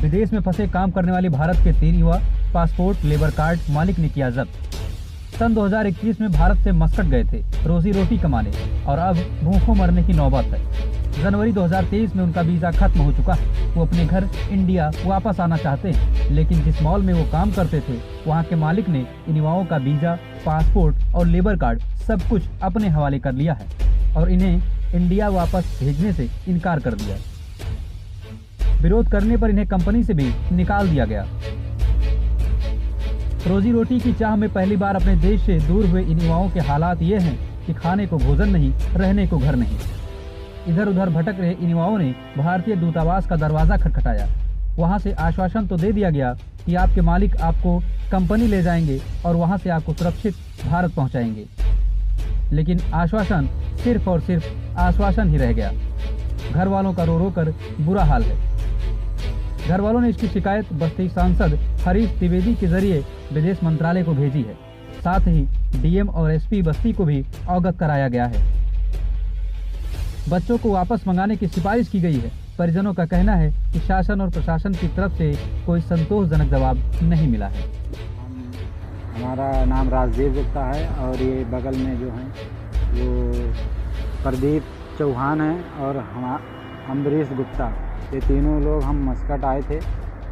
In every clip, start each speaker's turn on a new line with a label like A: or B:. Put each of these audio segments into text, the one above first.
A: विदेश में फंसे काम करने वाले भारत के 3 युवा पासपोर्ट लेबर कार्ड मालिक ने किया जब्त। सन 2021 में भारत से मस्कट गए थे रोजी रोटी कमाने और अब भूखों मरने की नौबत है। जनवरी 2023 में उनका वीज़ा खत्म हो चुका है। वो अपने घर इंडिया वापस आना चाहते हैं, लेकिन जिस मॉल में वो काम करते थे वहाँ के मालिक ने इन युवाओं का वीज़ा, पासपोर्ट और लेबर कार्ड सब कुछ अपने हवाले कर लिया है और इन्हें इंडिया वापस भेजने से इनकार कर दिया। विरोध करने पर इन्हें कंपनी से भी निकाल दिया गया। रोजी रोटी की चाह में पहली बार अपने देश से दूर हुए इन युवाओं के हालात ये हैं कि खाने को भोजन नहीं, रहने को घर नहीं। इधर उधर भटक रहे इन युवाओं ने भारतीय दूतावास का दरवाज़ा खटखटाया। वहां से आश्वासन तो दे दिया गया कि आपके मालिक आपको कंपनी ले जाएंगे और वहां से आपको सुरक्षित भारत पहुंचाएंगे, लेकिन आश्वासन सिर्फ और सिर्फ आश्वासन ही रह गया। घर वालों का रो रो कर बुरा हाल है। घर वालों ने इसकी शिकायत बस्ती सांसद हरीश द्विवेदी के जरिए विदेश मंत्रालय को भेजी है। साथ ही डीएम और एसपी बस्ती को भी अवगत कराया गया है। बच्चों को वापस मंगाने की सिफारिश की गई है। परिजनों का कहना है कि शासन और प्रशासन की तरफ से कोई संतोषजनक जवाब नहीं मिला है।
B: हमारा नाम राजदेव गुप्ता है और ये बगल में जो है वो प्रदीप चौहान है और हम अम्बरीश गुप्ता, ये तीनों लोग हम मस्कट आए थे।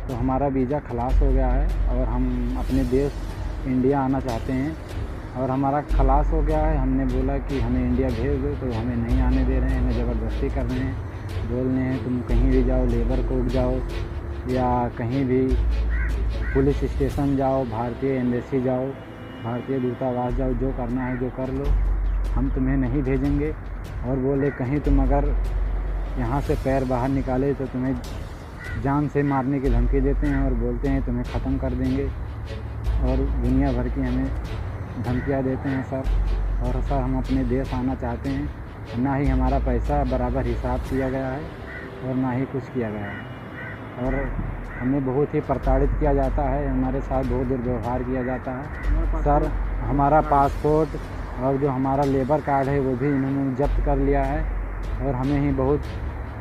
B: तो हमारा वीज़ा खलास हो गया है और हम अपने देश इंडिया आना चाहते हैं और हमारा खलास हो गया है। हमने बोला कि हमें इंडिया भेज दो, तो हमें नहीं आने दे रहे हैं, हमें ज़बरदस्ती कर रहे हैं, बोल रहे हैं तुम कहीं भी जाओ, लेबर कोर्ट जाओ या कहीं भी पुलिस स्टेशन जाओ, भारतीय एम्बेसी जाओ, भारतीय दूतावास जाओ, जो करना है जो कर लो, हम तुम्हें नहीं भेजेंगे। और बोले कहीं तुम अगर यहाँ से पैर बाहर निकाले तो तुम्हें जान से मारने की धमकी देते हैं और बोलते हैं तुम्हें ख़त्म कर देंगे और दुनिया भर की हमें धमकियाँ देते हैं सर। और सर हम अपने देश आना चाहते हैं, ना ही हमारा पैसा बराबर हिसाब किया गया है और ना ही कुछ किया गया है और हमें बहुत ही प्रताड़ित किया जाता है, हमारे साथ बहुत दुर्व्यवहार किया जाता है सर। हमारा पासपोर्ट और जो हमारा लेबर कार्ड है वो भी इन्होंने जब्त कर लिया है और हमें ही बहुत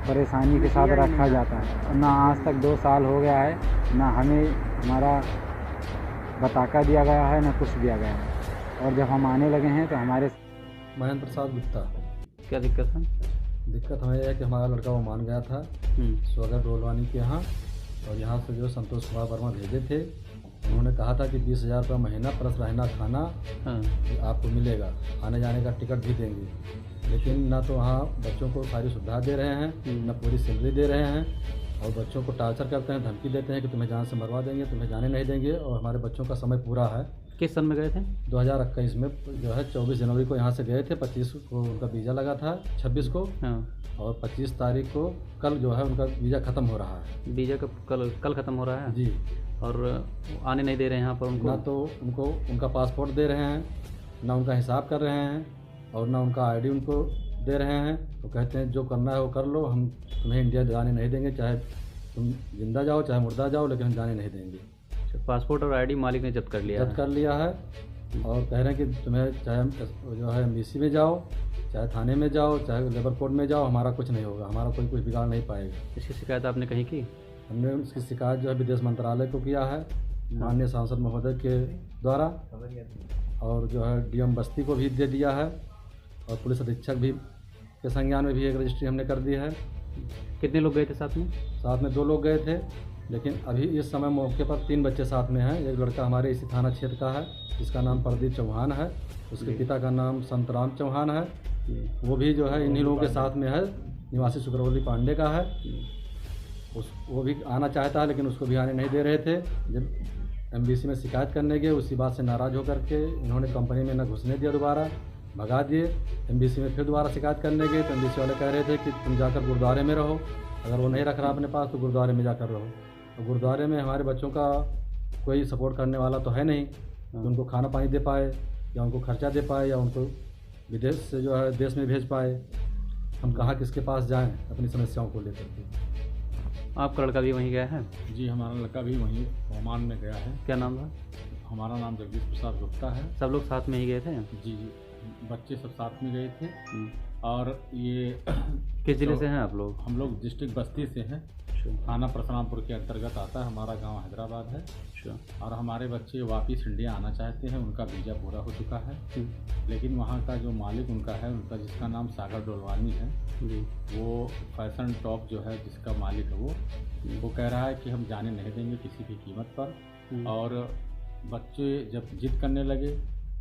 B: परेशानी के साथ रखा जाता है। और ना आज तक 2 साल हो गया है, ना हमें हमारा बताका दिया गया है, ना कुछ दिया गया है। और जब हम आने लगे हैं तो हमारे
C: महेंद्र प्रसाद गुप्ता।
A: क्या दिक्कत है?
C: दिक्कत हमें यह है कि हमारा लड़का ओमान गया था स्वागत डोलवानी के यहाँ और यहाँ से जो संतोष कुमार वर्मा भेजे थे। उन्होंने कहा था कि 20,000 रुपये महीना प्लस रहना खाना आपको मिलेगा, आने जाने का टिकट भी देंगे, लेकिन ना तो वहाँ बच्चों को सारी सुविधा दे रहे हैं, ना पूरी सैलरी दे रहे हैं और बच्चों को टार्चर करते हैं, धमकी देते हैं कि तुम्हें जान से मरवा देंगे, तुम्हें जाने नहीं देंगे। और हमारे बच्चों का समय पूरा है।
A: किस सन में गए थे?
C: 2021 में जो है 24 जनवरी को यहाँ से गए थे। 25 को उनका वीज़ा लगा था, 26 को और 25 तारीख को कल जो है उनका वीज़ा ख़त्म हो रहा है।
A: वीज़ा कल ख़त्म हो रहा है
C: जी। और
A: आने नहीं दे रहे हैं यहाँ पर उनको?
C: ना तो उनको उनका पासपोर्ट दे रहे हैं, ना उनका हिसाब कर रहे हैं और ना उनका आईडी उनको दे रहे हैं। तो कहते हैं जो करना है वो कर लो, हम तुम्हें इंडिया जाने नहीं देंगे, चाहे तुम जिंदा जाओ चाहे मुर्दा जाओ, लेकिन हम जाने नहीं देंगे।
A: पासपोर्ट और आईडी मालिक ने जब्त कर लिया
C: है और कह रहे हैं कि तुम्हें चाहे जो है एम्बेसी में जाओ, चाहे थाने में जाओ, चाहे लेबर कोर्ट में जाओ, हमारा कुछ नहीं होगा, हमारा कोई कुछ बिगाड़ नहीं पाएगा।
A: इसकी शिकायत आपने कहीं की?
C: हमने उसकी शिकायत जो है विदेश मंत्रालय को किया है, माननीय सांसद महोदय के द्वारा, और जो है डीएम बस्ती को भी दे दिया है और पुलिस अधीक्षक भी के संज्ञान में भी एक रजिस्ट्री हमने कर दी है।
A: कितने लोग गए थे साथ में?
C: साथ में 2 लोग गए थे, लेकिन अभी इस समय मौके पर 3 बच्चे साथ में हैं। एक लड़का हमारे इसी थाना क्षेत्र का है जिसका नाम प्रदीप चौहान है, उसके पिता का नाम संतराम चौहान है, वो भी जो है इन्हीं लोगों के साथ में है, निवासी सुकरवली पांडे का है। वो भी आना चाहता है लेकिन उसको भी आने नहीं दे रहे थे। जब एम्बेसी में शिकायत करने गए उसी बात से नाराज़ होकर के इन्होंने कंपनी में न घुसने दिया, दोबारा भगा दिए। एम्बेसी में फिर दोबारा शिकायत करने गए तो एम्बेसी वाले कह रहे थे कि तुम जाकर गुरुद्वारे में रहो, अगर वो नहीं रख रहा अपने पास तो गुरुद्वारे में जाकर रहो। और गुरुद्वारे में हमारे बच्चों का कोई सपोर्ट करने वाला तो है नहीं कि उनको खाना पानी दे पाए या उनको खर्चा दे पाए या उनको विदेश से जो है देश में भेज पाए। हम कहाँ किसके पास जाएं अपनी समस्याओं को लेकर के।
A: आपका लड़का भी वहीं गया है?
D: जी, हमारा लड़का भी वहीं ओमान में गया है।
A: क्या नाम था?
D: हमारा नाम जगदीश प्रसाद गुप्ता है।
A: सब लोग साथ में ही गए थे?
D: जी, बच्चे सब साथ में गए थे। और ये
E: किस जिले से हैं आप लोग?
D: हम लोग डिस्ट्रिक्ट बस्ती से हैं। थाना परशुरामपुर के अंतर्गत आता है। हमारा गांव हैदराबाद है। और हमारे बच्चे वापस इंडिया आना चाहते हैं। उनका वीज़ा पूरा हो चुका है, लेकिन वहाँ का जो मालिक उनका है, उनका जिसका नाम सागर डोलवानी है, वो फैशन टॉप जो है जिसका मालिक है वो कह रहा है कि हम जाने नहीं देंगे किसी भी कीमत पर। और बच्चे जब जिद करने लगे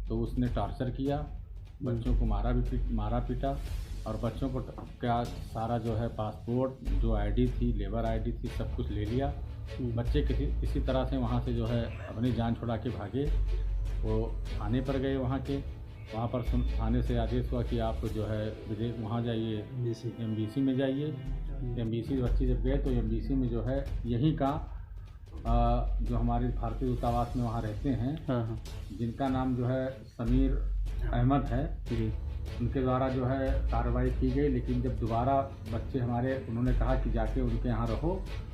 D: तो उसने टॉर्चर किया, बच्चों को मारा पीटा और बच्चों को क्या सारा जो है पासपोर्ट, जो आईडी थी, लेबर आईडी थी, सब कुछ ले लिया। बच्चे किसी तरह से वहाँ से जो है अपनी जान छुड़ा के भागे। वो थाने पर गए, वहाँ पर थाने से आदेश हुआ कि आप जो है विदेश वहाँ जाइए, एमबीसी में जाइए। एमबीसी बच्चे जब गए तो एमबीसी में जो है यहीं का जो हमारे भारतीय दूतावास में वहाँ रहते हैं, जिनका नाम जो है समीर अहमद है, उनके द्वारा जो है कार्रवाई की गई। लेकिन जब दोबारा बच्चे हमारे, उन्होंने कहा कि जाके उनके यहाँ रहो,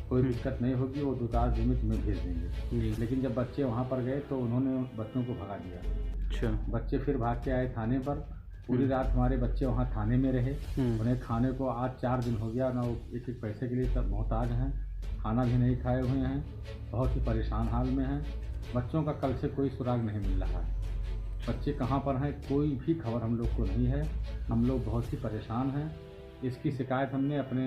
D: कोई दिक्कत नहीं होगी, वो दूतावास में तुम्हें भेज देंगे। लेकिन जब बच्चे वहाँ पर गए तो उन्होंने बच्चों को भगा दिया। अच्छा। बच्चे फिर भाग के आए थाने पर। पूरी रात हमारे बच्चे वहाँ थाने में रहे। उन्हें खाने को आज 4 दिन हो गया ना, वो एक पैसे के लिए सब मोहताज हैं, खाना भी नहीं खाए हुए हैं, बहुत ही परेशान हाल में हैं। बच्चों का कल से कोई सुराग नहीं मिल रहा है। बच्चे कहाँ पर हैं कोई भी खबर हम लोग को नहीं है। हम लोग बहुत ही परेशान हैं। इसकी शिकायत हमने अपने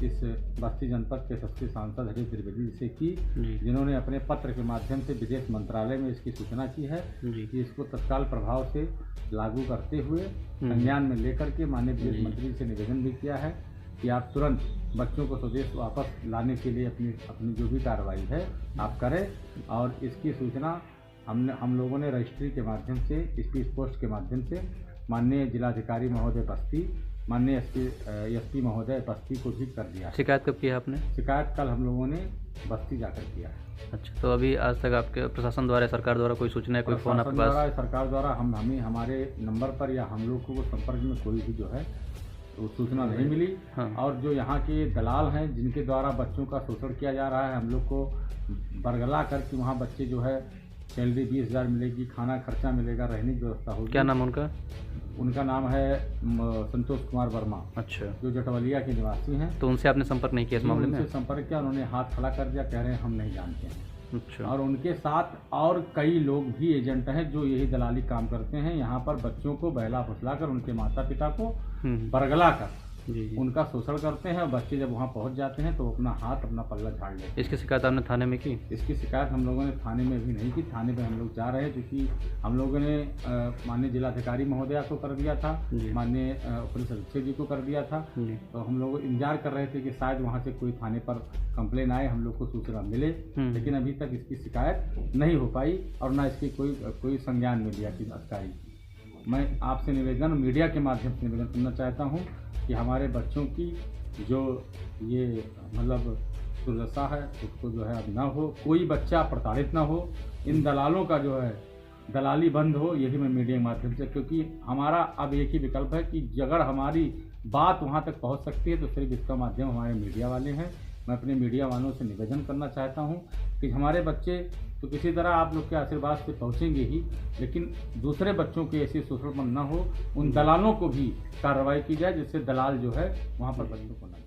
D: इस बस्ती जनपद के यशस्वी सांसद हरीश त्रिवेदी से की, जिन्होंने अपने पत्र के माध्यम से विदेश मंत्रालय में इसकी सूचना की है कि इसको तत्काल प्रभाव से लागू करते हुए संज्ञान में लेकर के माननीय विदेश मंत्री से निवेदन भी किया है कि आप तुरंत बच्चों को स्वदेश वापस लाने के लिए अपनी जो भी कार्रवाई है आप करें। और इसकी सूचना हम लोगों ने रजिस्ट्री के माध्यम से, स्पीड पोस्ट के माध्यम से माननीय जिलाधिकारी महोदय बस्ती, माननीय एसपी महोदय बस्ती को भी कर दिया।
E: शिकायत कब किया आपने?
B: शिकायत कल हम लोगों ने बस्ती जाकर किया।
E: अच्छा, तो अभी आज तक आपके प्रशासन द्वारा, सरकार द्वारा कोई सूचना है, कोई फ़ोन आपके पास?
B: सरकार द्वारा हमें हमारे नंबर पर या हम लोग को संपर्क में कोई भी जो है तो सूचना नहीं मिली। और जो यहाँ के दलाल हैं जिनके द्वारा बच्चों का शोषण किया जा रहा है, हम लोग को बरगला करके वहाँ बच्चे जो है सैलरी 20,000 मिलेगी, खाना खर्चा मिलेगा, रहने की व्यवस्था होगी।
E: क्या नाम उनका?
B: उनका नाम है संतोष कुमार वर्मा।
E: अच्छा,
B: जो जटवलिया के निवासी हैं।
E: तो उनसे आपने संपर्क नहीं किया इस मामले में?
B: उनसे संपर्क किया, उन्होंने हाथ खड़ा कर दिया, कह रहे हैं हम नहीं जानते हैं।
E: अच्छा।
B: और उनके साथ और कई लोग भी एजेंट हैं जो यही दलाली काम करते हैं। यहाँ पर बच्चों को बहला फुसला कर, उनके माता पिता को बरगला कर उनका शोषण करते हैं। और बच्चे जब वहाँ पहुँच जाते हैं तो अपना हाथ, अपना पल्ला झाड़ लेते हैं।
E: इसकी शिकायत आपने थाने में की?
B: इसकी शिकायत हम लोगों ने थाने में भी नहीं की। थाने में हम लोग जा रहे हैं, क्योंकि हम लोगों ने माननीय जिलाधिकारी महोदया को कर दिया था, माननीय पुलिस अधीक्षक जी को कर दिया था। तो हम लोग इंतजार कर रहे थे कि शायद वहाँ से कोई थाने पर कंप्लेन आए, हम लोग को सूचना मिले। लेकिन अभी तक इसकी शिकायत नहीं हो पाई और ना इसकी कोई संज्ञान में लिया कि अधिकारी। मैं आपसे निवेदन, मीडिया के माध्यम से निवेदन करना चाहता हूँ कि हमारे बच्चों की जो ये मतलब दुर्दशा है उसको जो है अब ना हो, कोई बच्चा प्रताड़ित ना हो, इन दलालों का जो है दलाली बंद हो। यही मैं मीडिया के माध्यम से, क्योंकि हमारा अब एक ही विकल्प है कि अगर हमारी बात वहाँ तक पहुँच सकती है तो सिर्फ इसका माध्यम हमारे मीडिया वाले हैं। मैं अपने मीडिया वालों से निवेदन करना चाहता हूँ कि हमारे बच्चे तो किसी तरह आप लोग के आशीर्वाद से पहुँचेंगे ही, लेकिन दूसरे बच्चों के ऐसे शोषण न हो, उन दलालों को भी कार्रवाई की जाए जिससे दलाल जो है वहाँ पर बच्चों को न